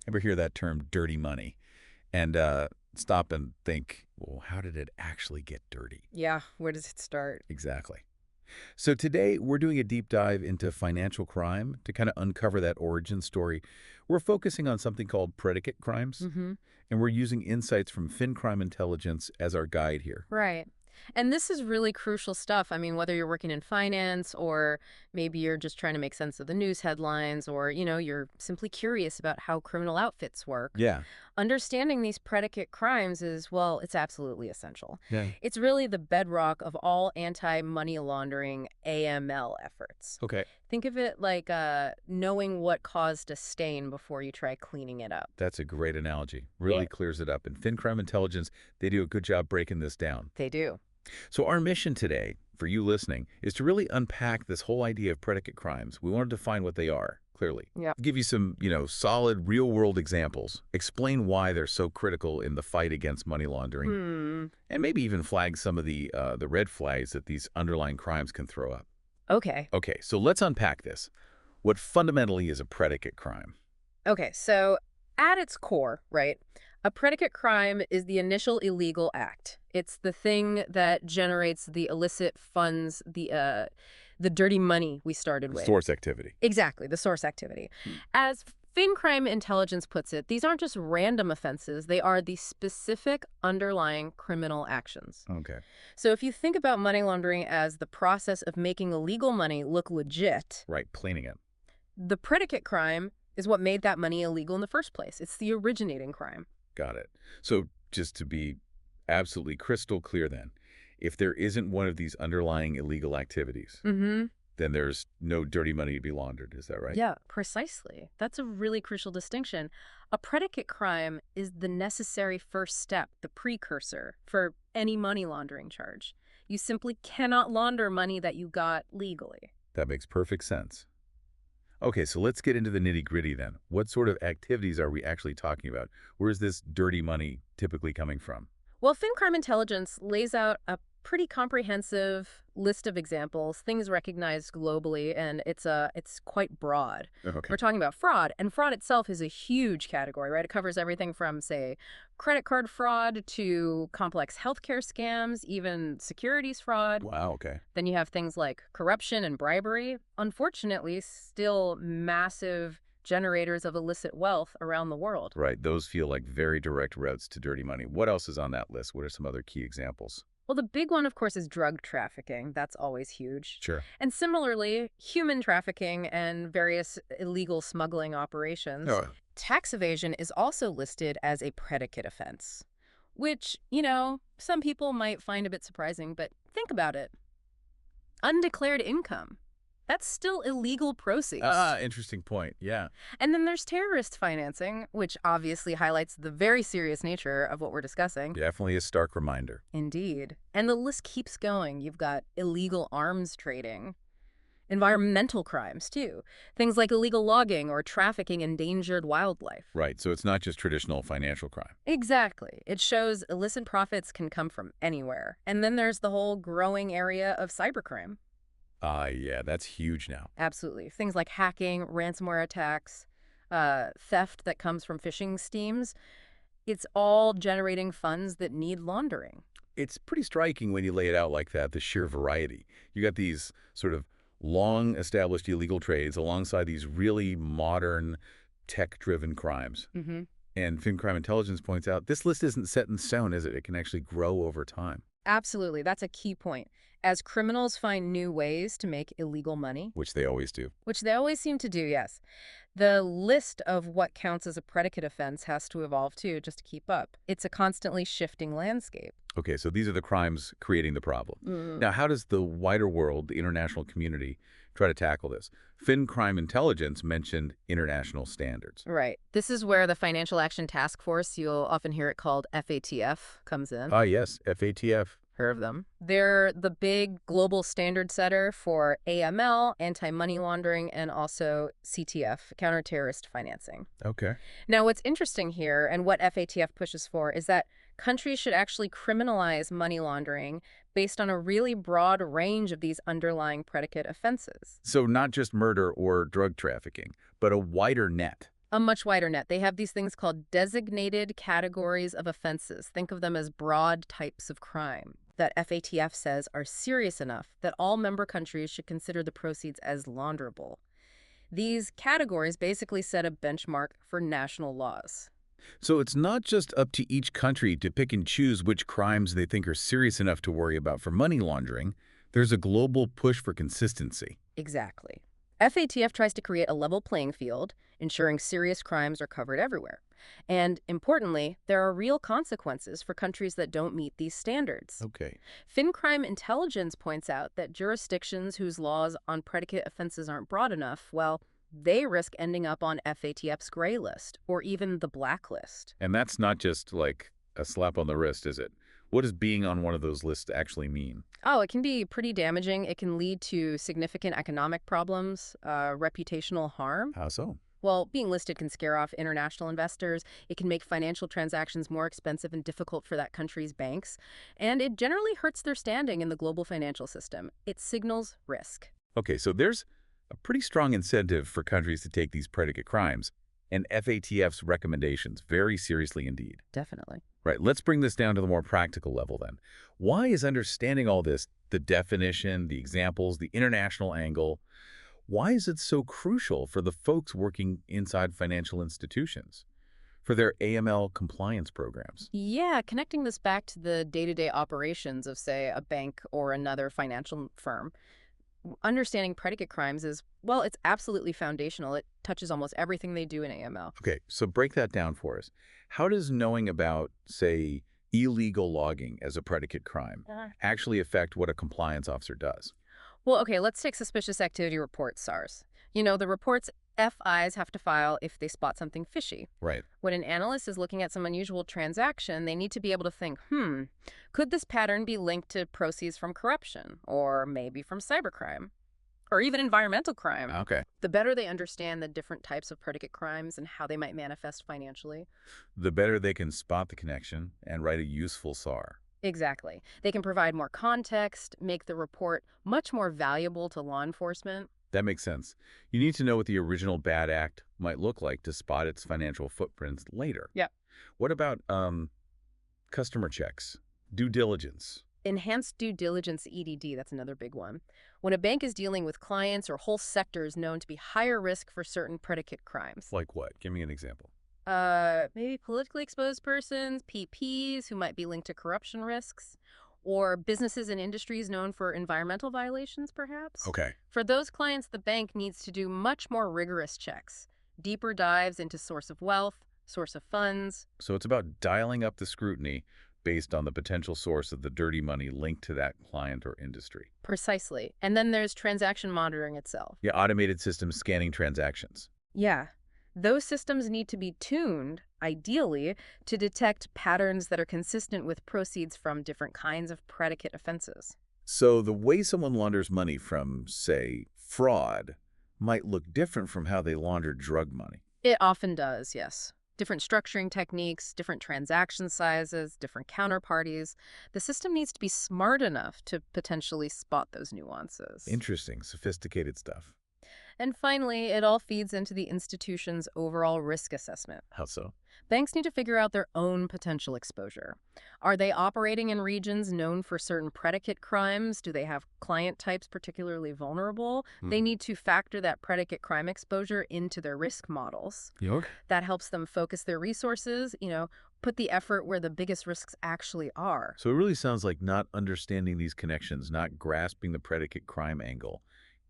Ever hear that term, dirty money? And stop and think, well, how did it actually get dirty? Yeah, where does it start? Exactly. So today we're doing a deep dive into financial crime to kind of uncover that origin story. We're focusing on something called predicate crimes, Mm-hmm. and we're using insights from FinCrime intelligence as our guide here. Right. And this is really crucial stuff. I mean, whether you're working in finance or maybe you're just trying to make sense of the news headlines or, you're simply curious about how criminal outfits work, Yeah. understanding these predicate crimes is, well, it's absolutely essential. Yeah. It's really the bedrock of all anti-money laundering AML efforts. Okay. Think of it like knowing what caused a stain before you try cleaning it up. That's a great analogy. Yeah. Really clears it up. And FinCrime intelligence, they do a good job breaking this down. They do. So our mission today, for you listening, is to really unpack this whole idea of predicate crimes. We want to define what they are, clearly. Yeah. Give you some, solid real-world examples. Explain why they're so critical in the fight against money laundering. And maybe even flag some of the red flags that these underlying crimes can throw up. Okay. Okay, so let's unpack this. What fundamentally is a predicate crime? Okay, so at its core, right, a predicate crime is the initial illegal act. It's the thing that generates the illicit funds, the dirty money we started with. Source activity. Exactly, the source activity. As FinCrime intelligence puts it, these aren't just random offenses. They are the specific underlying criminal actions. Okay. So if you think about money laundering as the process of making illegal money look legit, Right, cleaning it. the predicate crime is what made that money illegal in the first place. It's the originating crime. Got it. So just to be absolutely crystal clear then, if there isn't one of these underlying illegal activities, Mm-hmm. then there's no dirty money to be laundered. Is that right? Yeah, precisely. That's a really crucial distinction. A predicate crime is the necessary first step, the precursor for any money laundering charge. You simply cannot launder money that you got legally. That makes perfect sense. Okay, so let's get into the nitty-gritty then. What sort of activities are we actually talking about? Where is this dirty money typically coming from? Well, FinCrime Intelligence lays out a pretty comprehensive list of examples, things recognized globally, and it's quite broad. Okay. We're talking about fraud, and fraud itself is a huge category, right? It covers everything from, say, credit card fraud to complex healthcare scams, even securities fraud. Wow, okay. Then you have things like corruption and bribery, unfortunately, still massive generators of illicit wealth around the world. Right, those feel like very direct routes to dirty money. What else is on that list? What are some other key examples? Well, the big one, of course, is drug trafficking. That's always huge. Sure. And similarly, human trafficking and various illegal smuggling operations. Oh, Tax evasion is also listed as a predicate offense, which, some people might find a bit surprising, but think about it. Undeclared income. That's still illegal proceeds. interesting point. Yeah. And then there's terrorist financing, which obviously highlights the very serious nature of what we're discussing. Definitely a stark reminder. Indeed. And the list keeps going. You've got illegal arms trading, environmental crimes, too. Things like illegal logging or trafficking endangered wildlife. Right, so it's not just traditional financial crime. Exactly. It shows illicit profits can come from anywhere. And then there's the whole growing area of cybercrime. Yeah, that's huge now. Absolutely. Things like hacking, ransomware attacks, theft that comes from phishing schemes. It's all generating funds that need laundering. It's pretty striking when you lay it out like that, the sheer variety. You got these sort of long-established illegal trades alongside these really modern, tech-driven crimes. Mm-hmm. And FinCrime Intelligence points out, this list isn't set in stone, is it? It can actually grow over time. Absolutely. That's a key point. As criminals find new ways to make illegal money, Which they always do. which they always seem to do, yes, the list of what counts as a predicate offense has to evolve too, just to keep up. It's a constantly shifting landscape. Okay, so these are the crimes creating the problem. Now, how does the wider world, the international community, try to tackle this? FinCrime Intelligence mentioned international standards. Right. This is where the Financial Action Task Force, you'll often hear it called FATF, comes in. Ah, yes, FATF. Heard of them. They're the big global standard setter for AML, anti-money laundering, and also CTF, counter-terrorist financing. Okay. Now, what's interesting here, and what FATF pushes for, is that countries should actually criminalize money laundering based on a really broad range of these underlying predicate offenses. So not just murder or drug trafficking, but a wider net. A much wider net. They have these things called designated categories of offenses. Think of them as broad types of crime that FATF says are serious enough that all member countries should consider the proceeds as launderable. These categories basically set a benchmark for national laws. So it's not just up to each country to pick and choose which crimes they think are serious enough to worry about for money laundering. There's a global push for consistency. Exactly. FATF tries to create a level playing field, ensuring serious crimes are covered everywhere. And importantly, there are real consequences for countries that don't meet these standards. Okay. FinCrime intelligence points out that jurisdictions whose laws on predicate offenses aren't broad enough, well, they risk ending up on FATF's gray list or even the blacklist. And that's not just like a slap on the wrist, is it? What does being on one of those lists actually mean? Oh, it can be pretty damaging. It can lead to significant economic problems, reputational harm. How so? Well, being listed can scare off international investors. It can make financial transactions more expensive and difficult for that country's banks. And it generally hurts their standing in the global financial system. It signals risk. Okay, so there's a pretty strong incentive for countries to take these predicate crimes and FATF's recommendations very seriously indeed. Definitely. Right, let's bring this down to the more practical level then. Why is understanding all this, the definition, the examples, the international angle, why is it so crucial for the folks working inside financial institutions, for their AML compliance programs? Yeah, connecting this back to the day-to-day operations of, say, a bank or another financial firm. Understanding predicate crimes is, well, it's absolutely foundational. It touches almost everything they do in AML. Okay, so break that down for us. How does knowing about, say, illegal logging as a predicate crime actually affect what a compliance officer does? Well, okay, let's take suspicious activity reports, SARS. You know, the reports FIs have to file if they spot something fishy. Right. When an analyst is looking at some unusual transaction, they need to be able to think, could this pattern be linked to proceeds from corruption, or maybe from cybercrime, or even environmental crime? Okay. The better they understand the different types of predicate crimes and how they might manifest financially. The better they can spot the connection and write a useful SAR. Exactly. They can provide more context, make the report much more valuable to law enforcement. That makes sense. You need to know what the original bad act might look like to spot its financial footprints later. Yeah. What about customer checks, due diligence? Enhanced due diligence EDD, that's another big one. When a bank is dealing with clients or whole sectors known to be higher risk for certain predicate crimes. Like what? Give me an example. Maybe politically exposed persons, PPs who might be linked to corruption risks, or businesses and industries known for environmental violations, perhaps. Okay. For those clients, the bank needs to do much more rigorous checks, deeper dives into source of wealth, source of funds. So it's about dialing up the scrutiny based on the potential source of the dirty money linked to that client or industry. Precisely. And then there's transaction monitoring itself. Yeah, automated systems scanning transactions. Yeah. Those systems need to be tuned, ideally, to detect patterns that are consistent with proceeds from different kinds of predicate offenses. So the way someone launders money from, say, fraud might look different from how they launder drug money. It often does, yes. Different structuring techniques, different transaction sizes, different counterparties. The system needs to be smart enough to potentially spot those nuances. Interesting, sophisticated stuff. And finally, it all feeds into the institution's overall risk assessment. How so? Banks need to figure out their own potential exposure. Are they operating in regions known for certain predicate crimes? Do they have client types particularly vulnerable? They need to factor that predicate crime exposure into their risk models. York? That helps them focus their resources, put the effort where the biggest risks actually are. So it really sounds like not understanding these connections, not grasping the predicate crime angle,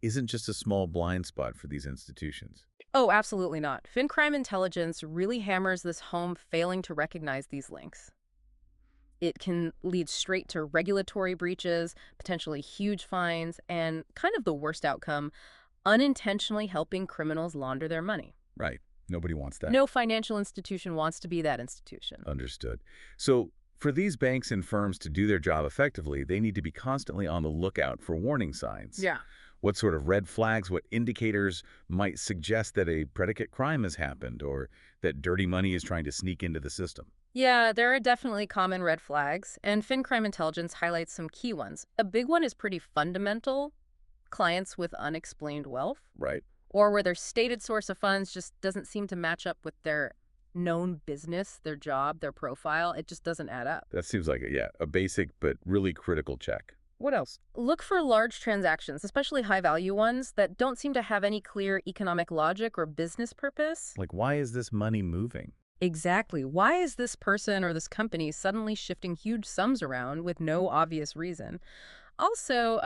isn't just a small blind spot for these institutions. Oh, absolutely not. FinCrime intelligence really hammers this home, failing to recognize these links. It can lead straight to regulatory breaches, potentially huge fines, and kind of the worst outcome, unintentionally helping criminals launder their money. Right. Nobody wants that. No financial institution wants to be that institution. Understood. So for these banks and firms to do their job effectively, they need to be constantly on the lookout for warning signs. Yeah. What sort of red flags, what indicators might suggest that a predicate crime has happened or that dirty money is trying to sneak into the system? Yeah, there are definitely common red flags, and FinCrime intelligence highlights some key ones. A big one is pretty fundamental: clients with unexplained wealth. Right. or where their stated source of funds just doesn't seem to match up with their known business, their job, their profile. It just doesn't add up. That seems like, a basic but really critical check. What else? Look for large transactions, especially high-value ones, that don't seem to have any clear economic logic or business purpose. Like, why is this money moving? Exactly. Why is this person or this company suddenly shifting huge sums around with no obvious reason? Also,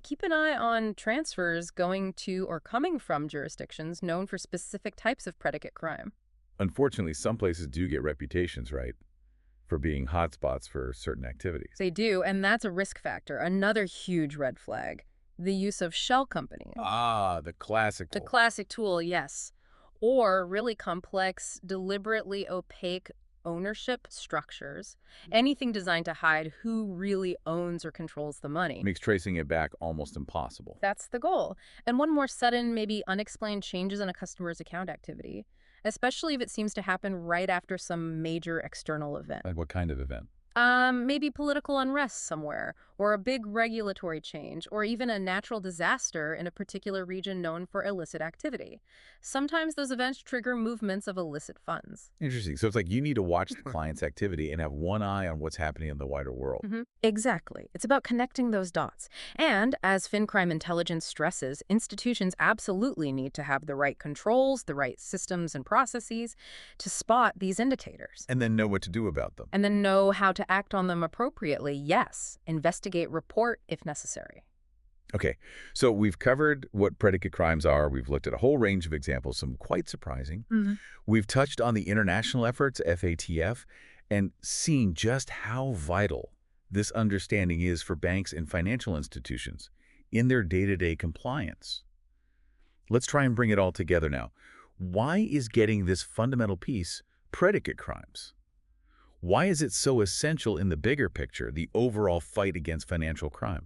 keep an eye on transfers going to or coming from jurisdictions known for specific types of predicate crime. Unfortunately, some places do get reputations, right, for being hotspots for certain activities. They do, and that's a risk factor. Another huge red flag. The use of shell companies. Ah, the classic The tool. classic tool, yes. Or really complex, deliberately opaque ownership structures. Anything designed to hide who really owns or controls the money. Makes tracing it back almost impossible. That's the goal. And one more sudden, maybe unexplained changes in a customer's account activity, especially if it seems to happen right after some major external event. Like what kind of event? Maybe political unrest somewhere, or a big regulatory change, or even a natural disaster in a particular region known for illicit activity. Sometimes those events trigger movements of illicit funds. Interesting. So it's like you need to watch the client's activity and have one eye on what's happening in the wider world. Exactly. It's about connecting those dots. And as FinCrime intelligence stresses, institutions absolutely need to have the right controls, the right systems and processes to spot these indicators. And then know what to do about them. And then know how to act on them appropriately. Yes, investigate, report if necessary. Okay, so we've covered what predicate crimes are. We've looked at a whole range of examples, some quite surprising. We've touched on the international efforts, FATF, and seen just how vital this understanding is for banks and financial institutions in their day-to-day compliance. Let's try and bring it all together now. Why is getting this fundamental piece predicate crimes? Why is it so essential in the bigger picture, the overall fight against financial crime?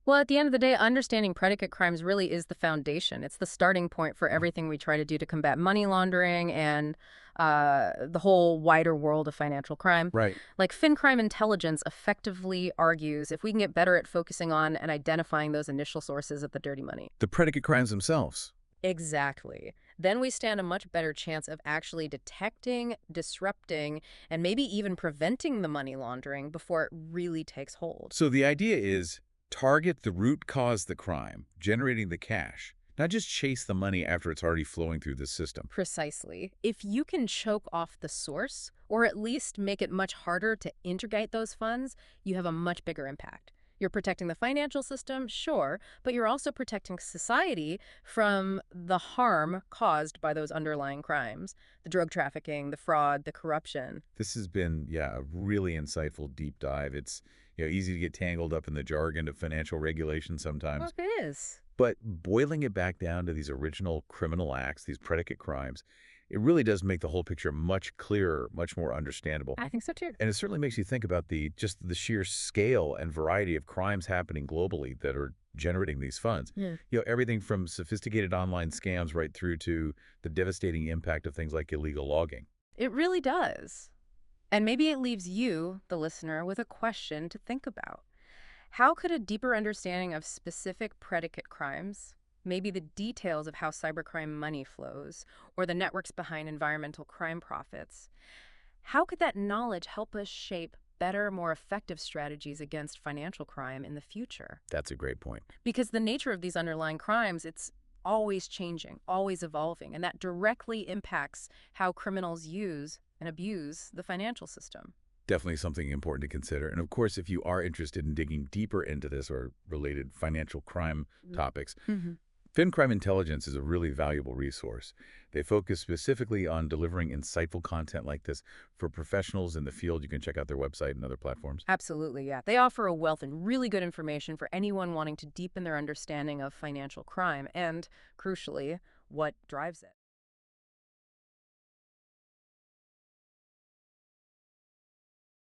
Well, at the end of the day, understanding predicate crimes really is the foundation. It's the starting point for everything we try to do to combat money laundering and the whole wider world of financial crime. Right. Like FinCrime intelligence effectively argues if we can get better at focusing on and identifying those initial sources of the dirty money. The predicate crimes themselves. Exactly. Then we stand a much better chance of actually detecting, disrupting, and maybe even preventing the money laundering before it really takes hold. So the idea is target the root cause the crime, generating the cash, not just chase the money after it's already flowing through the system. Precisely. If you can choke off the source, or at least make it much harder to integrate those funds, you have a much bigger impact. You're protecting the financial system, sure, but you're also protecting society from the harm caused by those underlying crimes, the drug trafficking, the fraud, the corruption. This has been, a really insightful deep dive. It's easy to get tangled up in the jargon of financial regulation sometimes. Well, it is. But boiling it back down to these original criminal acts, these predicate crimes, it really does make the whole picture much clearer, much more understandable. I think so too. And it certainly makes you think about just the sheer scale and variety of crimes happening globally that are generating these funds. Yeah. Everything from sophisticated online scams right through to the devastating impact of things like illegal logging. It really does. And maybe it leaves you, the listener, with a question to think about. How could a deeper understanding of specific predicate crimes, maybe the details of how cybercrime money flows, or the networks behind environmental crime profits, how could that knowledge help us shape better, more effective strategies against financial crime in the future? That's a great point. Because the nature of these underlying crimes, it's always changing, always evolving, and that directly impacts how criminals use and abuse the financial system. Definitely something important to consider. And of course, if you are interested in digging deeper into this or related financial crime topics, FinCrime Intelligence is a really valuable resource. They focus specifically on delivering insightful content like this for professionals in the field. You can check out their website and other platforms. Absolutely, yeah. They offer a wealth and really good information for anyone wanting to deepen their understanding of financial crime and, crucially, what drives it.